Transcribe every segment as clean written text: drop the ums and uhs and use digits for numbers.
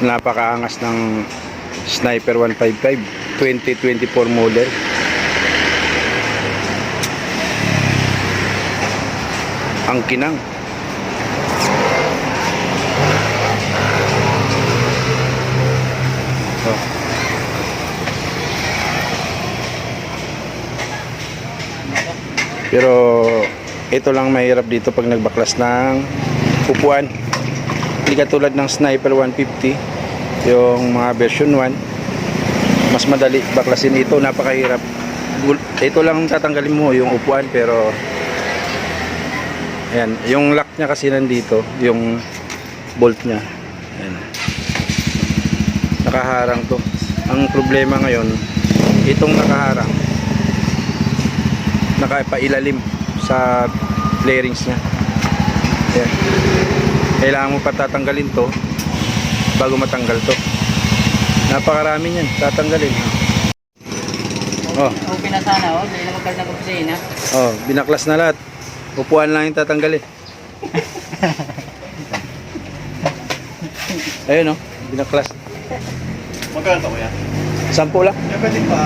Napakaangas ng Sniper 155 2024 model. Ang kinang. Oh. Pero ito lang mahirap dito pag nagbaklas ng upuan. Hindi katulad ng Sniper 150, yung mga version 1, mas madali baklasin ito, napakahirap. Ito lang tatanggalin mo yung upuan, pero ayan, yung lock niya kasi nandito, yung bolt niya. Ayan. Nakaharang to. Ang problema ngayon, itong nakaharang, nakapailalim sa flarings niya. Ayan. Kailangan mo pa tatanggalin to bago matanggal to. Napakarami niyan, tatanggalin. Oh. Okay na sana, oh. Dahil na magkaroon ng opisina. Oh, binaklas na lahat. Upuan lang yung tatanggalin. Ayun, oh, binaklas. Magkano ba yan? 10 lang. Eh, pwede pa.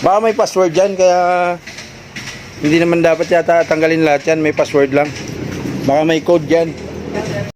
Baka may password dyan, kaya hindi naman dapat yata tanggalin lahat yan. May password lang. Baka may code dyan.